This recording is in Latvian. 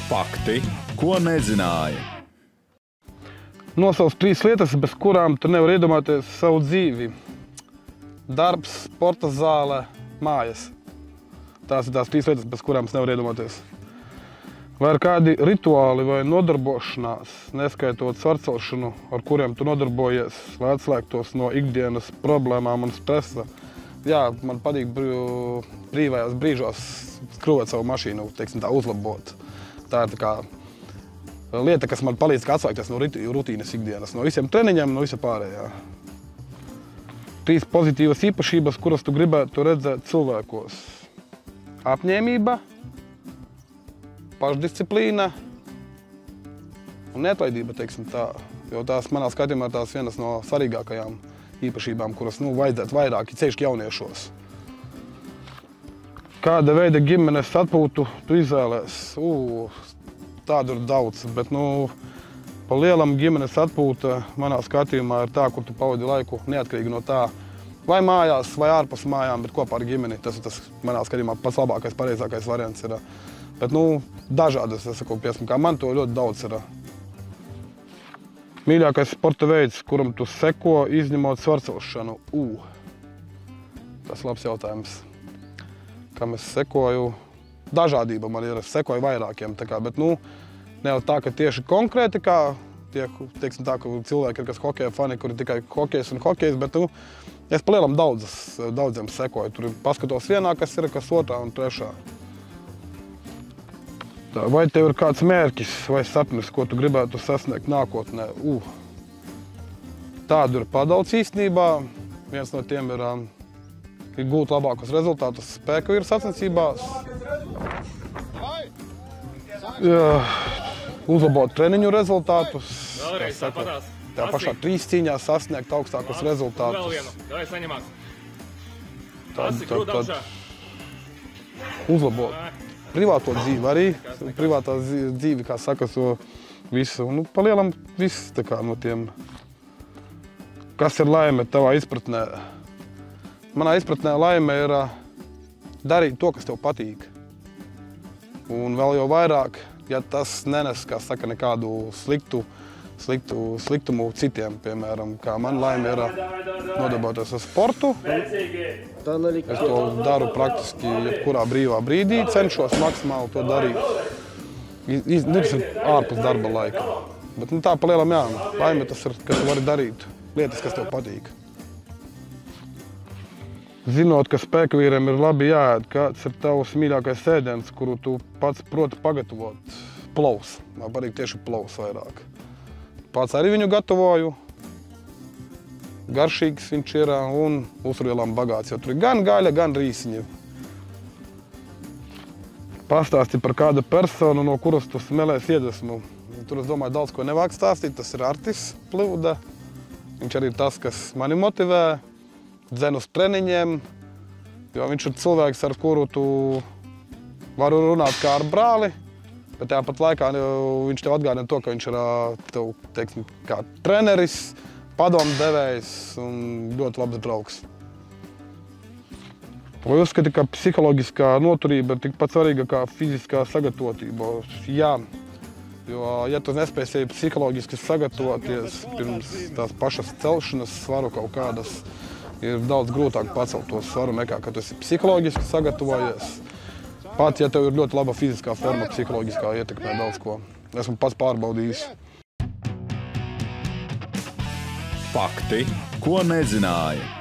Fakti, ko nezināja. Nosauc 3 lietas, bez kurām tu nevar iedomāties savu dzīvi. Darbs, sporta zāle, mājas. Tās ir tās 3 lietas, bez kurām es nevaru iedomāties. Vai ir kādi rituāli vai nodarbošanās, neskaitot svarcelšanu, ar kuriem tu nodarbojies, lai atslēgtos no ikdienas problēmām un stresa? Jā, man patīk brīvajos brīžos skrūvēt savu mašīnu, teiksim tā, uzlabot. Tā ir tā kā lieta, kas man palīdz atslēgties no rutīnas ikdienas, no visiem treniņiem, no visa pārējā. 3 pozitīvas īpašības, kuras tu gribētu redzēt cilvēkos. Apņēmība, pašdisciplīna un neatlaidība, teiksim tā. Jo tās manā skatījumā tās vienas no svarīgākajām īpašībām, kuras vajadzētu vairāk, ceļš jauniešos. Kāda veida ģimenes atpūtu tu izvēlēs? Tādu ir daudz, bet pa lielam ģimenes atpūta manā skatījumā ir tā, kur tu pavadi laiku neatkarīgi no tā, vai mājās, vai ārpus mājām, bet kopā ar ģimeni. Tas ir manā skatījumā pats labākais, pareizākais variants ir. Bet dažādas, es saku, kā man to ļoti daudz ir. Mīļākais sporta veids, kuram tu seko, izņemot svarcelšanu? Tas ir labs jautājums. Kam es sekoju? Dažādība man ir, es sekoju vairākiem, bet ne jau tā, ka tieši konkrēti, kā teiksim tā, ka cilvēki ir kas hokeja fani, kuri tikai hokejs un hokejs, bet es pa lielam daudziem sekoju. Tur paskatos vienā, kas ir, kas otrā un trešā. Vai tev ir kāds mērķis vai sapnis, ko tu gribētu sasniegt nākotnē? Tādu ir padaudz īstenībā. Viens no tiem ir gūt labākus rezultātus spēka vīru sacensībās. Uzlabot treniņu rezultātus. Tā pašā 3 cīņā sasniegt augstākus rezultātus. Tad uzlabot privāto dzīvi arī. Privātā dzīve, kā saka, visu. Pa lielam viss no tiem. Kas ir laime tavā izpratnē? Manā izpratnē laime ir darīt to, kas tev patīk. Un vēl jau vairāk, ja tas nenes, kā saka, nekādu sliktumu citiem, piemēram, kā man laime ir nodarboties ar sportu. Es to daru praktiski jebkurā brīvā brīdī, cenšos maksimāli to darīt. Tas ir ārpus darba laika. Bet tā pa lielam laime tas ir, ka tu vari darīt lietas, kas tev patīk. Zinot, ka spēkavīriem ir labi jāēd, kāds ir tavs mīļākais ēdiens, kuru tu pats proti pagatavot? Plovs. Man patīk tieši plovs vairāk. Pats arī viņu gatavoju. Garšīgs viņš ir un uzturvielām bagāts, jo tur ir gan gaļa, gan rīsiņi. Pastāsti par kādu personu, no kuras tu smelēs iedvesmu. Tur, es domāju, daudz ko nevajag stāstīt. Tas ir Artis Plivda. Viņš arī ir tas, kas mani motivē. Dzen uz treniņiem, jo viņš ir cilvēks, ar kuru tu vari runāt kā ar brāli, bet tāpat laikā viņš tev atgādina to, ka viņš ir tev, teiksim, kā treneris, padomdevējs un ļoti labs draugs. Vai uzskati, ka psiholoģiskā noturība ir tikpat svarīga kā fiziskā sagatavotība? Jā, jo ja tu nespēsi psiholoģiski sagatavoties pirms tās pašas celšanas svaru kaut kādas, ir daudz grūtāk pacelt to svaru nekā, kad tu esi psiholoģiski sagatavojies. Pat, ja tev ir ļoti laba fiziskā forma, psiholoģiskā ietekmē daudz ko. Esmu pats pārbaudījis. Fakti, ko nezināja.